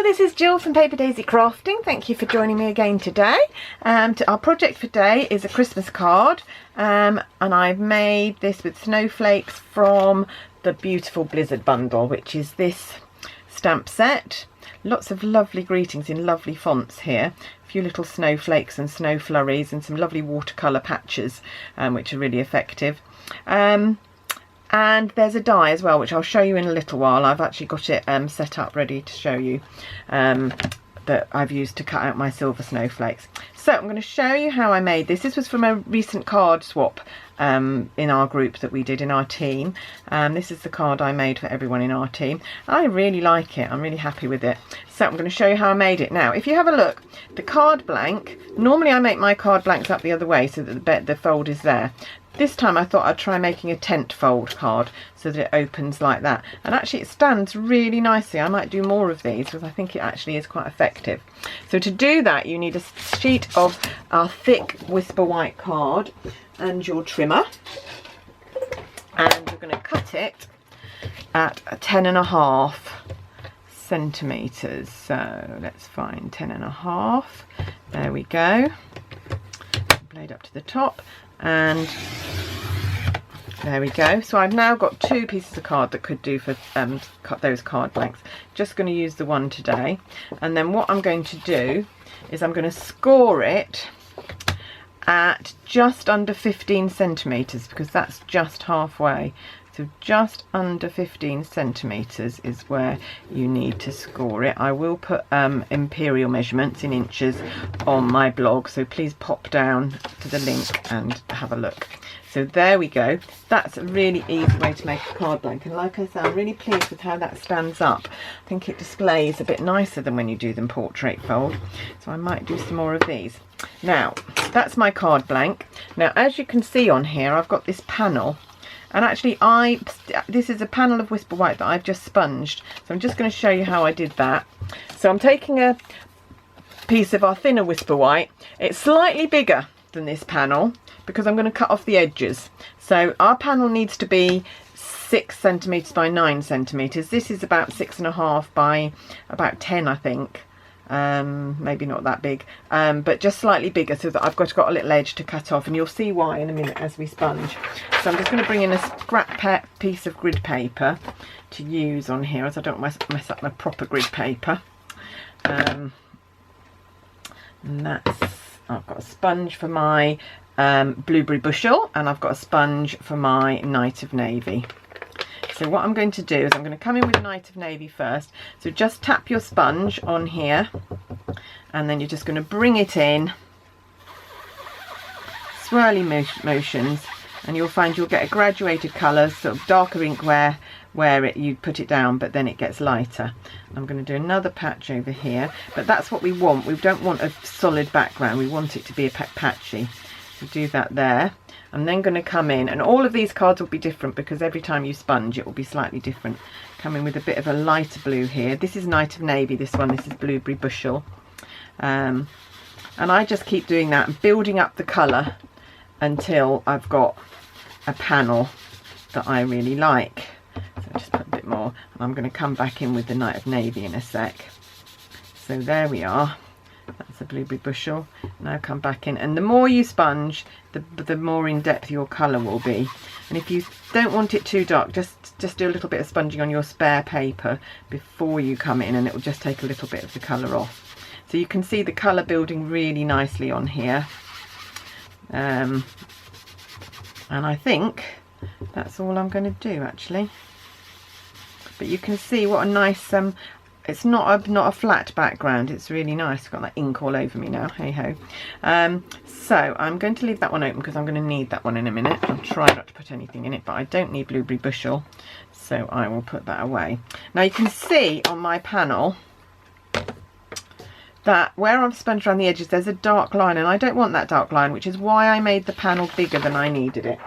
Hello, this is Jill from Paper Daisy Crafting. Thank you for joining me again today. Our project for today is a Christmas card, and I've made this with snowflakes from the beautiful Blizzard bundle, which is this stamp set. Lots of lovely greetings in lovely fonts here. A few little snowflakes and snow flurries and some lovely watercolour patches, which are really effective. And there's a die as well, which I'll show you in a little while. I've actually got it set up ready to show you, that I've used to cut out my silver snowflakes. So I'm going to show you how I made this. This was from a recent card swap in our group that we did in our team. This is the card I made for everyone in our team. I really like it. I'm really happy with it. So I'm going to show you how I made it. Now, if you have a look, the card blank, normally I make my card blanks up the other way so that the fold is there. This time I thought I'd try making a tent fold card so that it opens like that, and actually it stands really nicely. I might do more of these because I think it actually is quite effective. So to do that you need a sheet of our thick Whisper White card and your trimmer, and you're going to cut it at 10.5 centimetres. So let's find 10.5. There we go. Blade up to the top. And there we go. So I've now got two pieces of card that could do for cut those card blanks. Just going to use the one today, and then what I'm going to do is I'm going to score it at just under 15 centimetres because that's just halfway. So just under 15 centimetres is where you need to score it. I will put imperial measurements in inches on my blog, so please pop down to the link and have a look. So there we go. That's a really easy way to make a card blank, and like I said, I'm really pleased with how that stands up. I think it displays a bit nicer than when you do them portrait fold, so I might do some more of these. Now that's my card blank. Now as you can see on here, I've got this panel. And actually this is a panel of Whisper White that I've just sponged. So I'm just going to show you how I did that. So I'm taking a piece of our thinner Whisper White. It's slightly bigger than this panel because I'm going to cut off the edges. So our panel needs to be 6 centimetres by 9 centimetres. This is about 6.5 by about 10, I think. Maybe not that big, but just slightly bigger, so that I've got a little edge to cut off, and you'll see why in a minute as we sponge. So I'm just going to bring in a scrap piece of grid paper to use on here, as I don't mess up my proper grid paper. And I've got a sponge for my blueberry bushel, and I've got a sponge for my Night of Navy. So what I'm going to do is I'm going to come in with Night of Navy first. So just tap your sponge on here, and then you're just going to bring it in, swirly motions, and you'll find you'll get a graduated colour, sort of darker ink where you put it down, but then it gets lighter. I'm going to do another patch over here, but that's what we want. We don't want a solid background, we want it to be a patchy. So do that there. I'm then going to come in, and all of these cards will be different because every time you sponge it will be slightly different. Come in with a bit of a lighter blue here. This is Night of Navy, this one. This is Blueberry Bushel. And I just keep doing that and building up the colour until I've got a panel that I really like. So I just put a bit more, and I'm going to come back in with the Night of Navy in a sec. So there we are. That's a Blueberry Bushel. Now come back in, and the more you sponge, the more in depth your colour will be. And if you don't want it too dark, just do a little bit of sponging on your spare paper before you come in, and it will just take a little bit of the colour off. So you can see the colour building really nicely on here. And I think that's all I'm going to do actually. But you can see what a nice it's not a flat background, it's really nice. I've got that ink all over me now, hey ho. So I'm going to leave that one open because I'm going to need that one in a minute. I'll try not to put anything in it, but I don't need Blueberry Bushel, so I will put that away. Now you can see on my panel that where I've sponged around the edges there's a dark line, and I don't want that dark line, which is why I made the panel bigger than I needed it.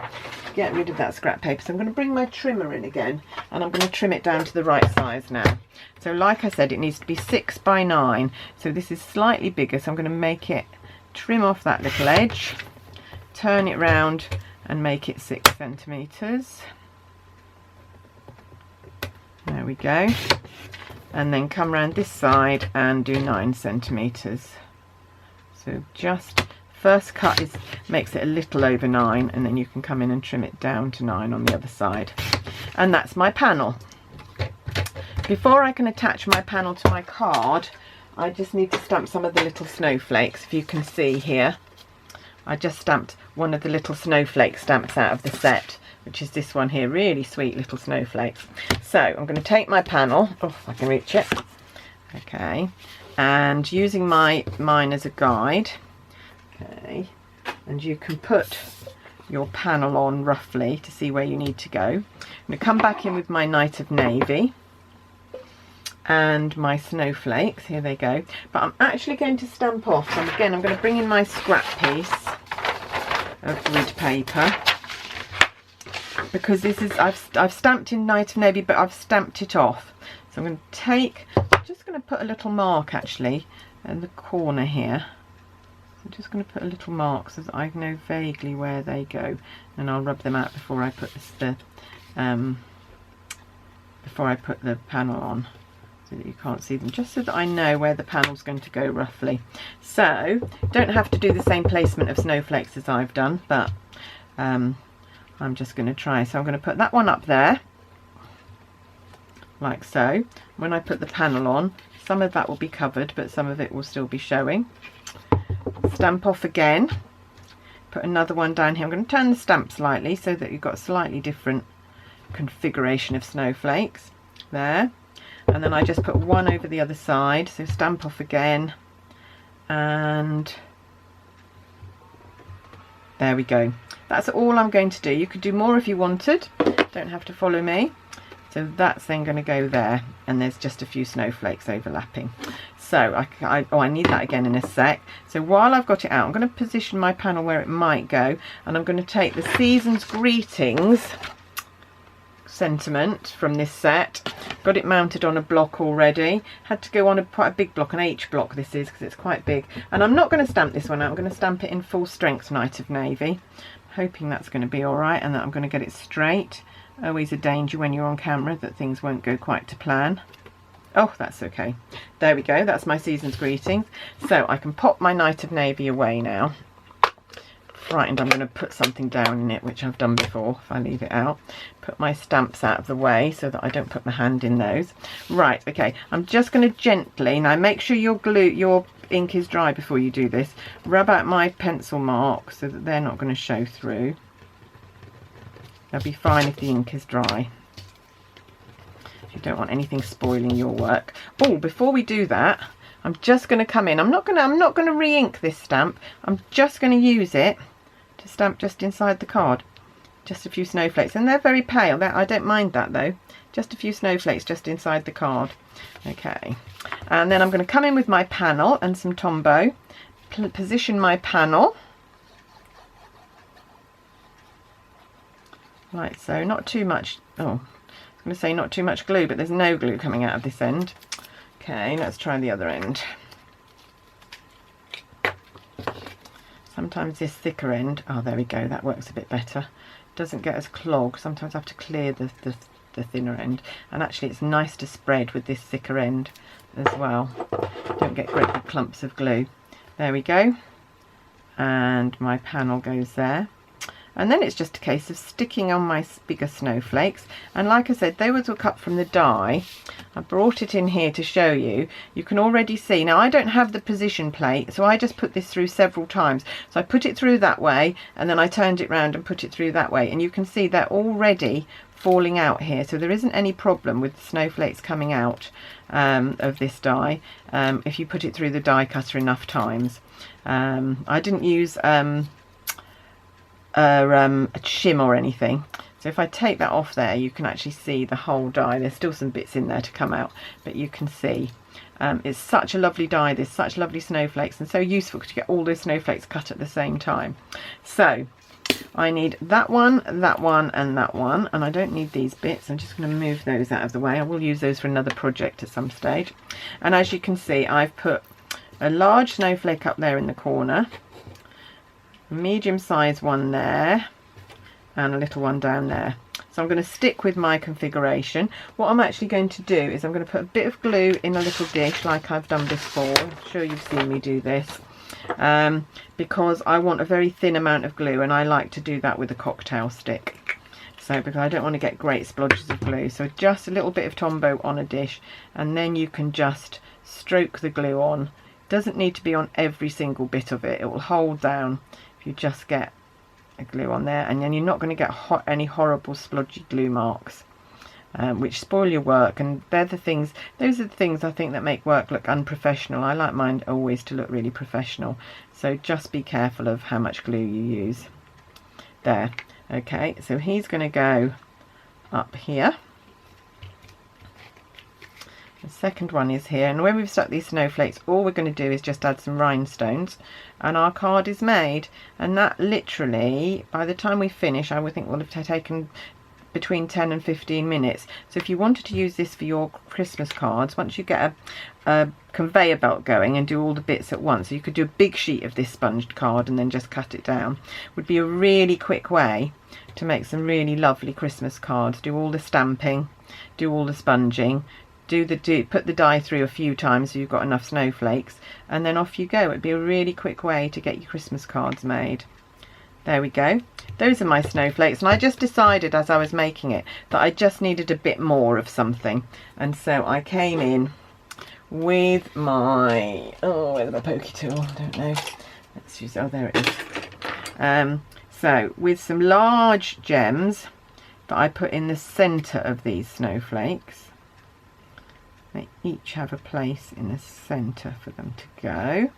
Get rid of that scrap paper. So I'm going to bring my trimmer in again, and I'm going to trim it down to the right size now. So like I said, it needs to be 6 by 9, so this is slightly bigger, so I'm going to make it, trim off that little edge, turn it round and make it 6 centimetres. There we go. and then come around this side and do 9 centimeters. So just first cut makes it a little over 9, and then you can come in and trim it down to 9 on the other side. And that's my panel. Before I can attach my panel to my card, I just need to stamp some of the little snowflakes. If you can see here, I just stamped one of the little snowflake stamps out of the set, which is this one here, really sweet little snowflakes. So I'm going to take my panel, if I can reach it, okay, and using mine as a guide, okay, and you can put your panel on roughly to see where you need to go. I'm going to come back in with my Night of Navy and my snowflakes, here they go, but I'm actually going to stamp off, and again I'm going to bring in my scrap piece of grid paper, because this is I've stamped in Night of Navy, but I've stamped it off. So I'm going to take, I'm just going to put a little mark actually in the corner here. I'm just going to put a little mark so that I know vaguely where they go, and I'll rub them out before I put the panel on, so that you can't see them, just so that I know where the panel's going to go roughly. So don't have to do the same placement of snowflakes as I've done, but I'm just going to try. So I'm going to put that one up there like so. When I put the panel on, some of that will be covered, but some of it will still be showing. Stamp off again, put another one down here. I'm going to turn the stamp slightly so that you've got a slightly different configuration of snowflakes there, and then I just put one over the other side. So stamp off again, and there we go. That's all I'm going to do. You could do more if you wanted, don't have to follow me. So that's then going to go there, and there's just a few snowflakes overlapping. So I need that again in a sec. So while I've got it out, I'm going to position my panel where it might go, and I'm going to take the Season's Greetings sentiment from this set. Got it mounted on a block already. Had to go on quite a big block, an H block this is, because it's quite big. And I'm not going to stamp this one out. I'm going to stamp it in full strength Night of Navy. Hoping that's going to be all right, and that I'm going to get it straight. Always a danger when you're on camera that things won't go quite to plan. Oh, that's okay. There we go. That's my Season's Greetings. So I can pop my Night of Navy away now. Frightened I'm going to put something down in it, which I've done before if I leave it out. Put my stamps out of the way so that I don't put my hand in those. Right, okay. I'm just going to gently, now make sure your ink is dry before you do this. Rub out my pencil marks so that they're not going to show through. They'll be fine if the ink is dry. You don't want anything spoiling your work. Oh, before we do that, I'm just going to come in. I'm not going to re-ink this stamp. I'm just going to use it to stamp just inside the card. Just a few snowflakes, and they're very pale. I don't mind that though. Just a few snowflakes just inside the card. Okay, and then I'm going to come in with my panel and some Tombow. Position my panel like so. Not too much. Oh, I was going to say not too much glue, but there's no glue coming out of this end. Okay, let's try the other end. Sometimes this thicker end, oh there we go, that works a bit better. Doesn't get as clogged. Sometimes I have to clear the thinner end, and actually it's nice to spread with this thicker end as well. Don't get great big clumps of glue. There we go, and my panel goes there. And then it's just a case of sticking on my bigger snowflakes, and like I said, they were cut from the die. I brought it in here to show you. You can already see, now I don't have the position plate, so I just put this through several times. So I put it through that way, and then I turned it round and put it through that way, and you can see they're already falling out here, so there isn't any problem with the snowflakes coming out of this die if you put it through the die cutter enough times. I didn't use a shim or anything, so if I take that off there, you can actually see the whole die. There's still some bits in there to come out, but you can see it's such a lovely die. There's such lovely snowflakes, and so useful to get all those snowflakes cut at the same time. So I need that one, and that one, and I don't need these bits. I'm just going to move those out of the way. I will use those for another project at some stage. And as you can see, I've put a large snowflake up there in the corner, medium size one there, and a little one down there. So I'm going to stick with my configuration. What I'm actually going to do is I'm going to put a bit of glue in a little dish like I've done before. I'm sure you've seen me do this. Because I want a very thin amount of glue, and I like to do that with a cocktail stick. So because I don't want to get great splodges of glue. So just a little bit of Tombow on a dish, and then you can just stroke the glue on. It doesn't need to be on every single bit of it. It will hold down if you just get a glue on there, and then you're not going to get any horrible splodgy glue marks. Which spoil your work, and those are the things I think that make work look unprofessional. I like mine always to look really professional, so just be careful of how much glue you use. There, okay, so he's going to go up here. The second one is here, and when we've stuck these snowflakes, all we're going to do is just add some rhinestones and our card is made. And that literally, by the time we finish, I would think will have taken between 10 and 15 minutes. So if you wanted to use this for your Christmas cards, once you get a conveyor belt going and do all the bits at once, so you could do a big sheet of this sponged card and then just cut it down, would be a really quick way to make some really lovely Christmas cards. Do all the stamping, do all the sponging, put the die through a few times so you've got enough snowflakes, and then off you go. It'd be a really quick way to get your Christmas cards made. There we go. Those are my snowflakes, and I just decided as I was making it that I just needed a bit more of something, and so I came in with my, where's my pokey tool? I don't know. Let's use, there it is. So with some large gems that I put in the centre of these snowflakes. They each have a place in the centre for them to go.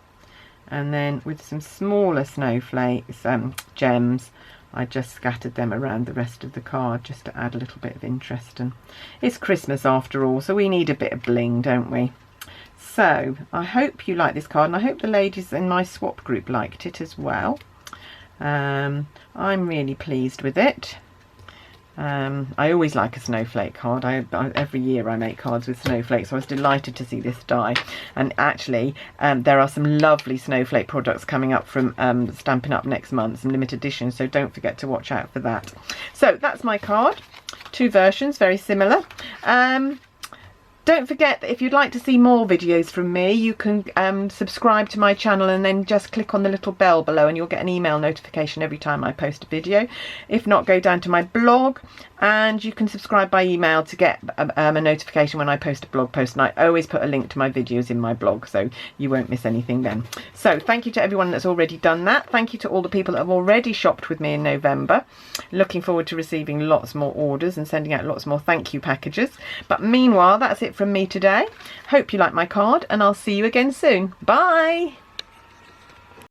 And then with some smaller snowflakes, gems, I just scattered them around the rest of the card just to add a little bit of interest. And it's Christmas after all, so we need a bit of bling, don't we? So I hope you like this card, and I hope the ladies in my swap group liked it as well. I'm really pleased with it. I always like a snowflake card. Every year I make cards with snowflakes, so I was delighted to see this die. And actually there are some lovely snowflake products coming up from Stampin' Up next month, some limited editions, so don't forget to watch out for that. So that's my card, 2 versions, very similar. Don't forget that if you'd like to see more videos from me, you can subscribe to my channel and then just click on the little bell below and you'll get an email notification every time I post a video. If not, go down to my blog and you can subscribe by email to get a notification when I post a blog post, and I always put a link to my videos in my blog so you won't miss anything then. So thank you to everyone that's already done that. Thank you to all the people that have already shopped with me in November. Looking forward to receiving lots more orders and sending out lots more thank you packages. But meanwhile, that's it from me today. Hope you like my card, and I'll see you again soon. Bye!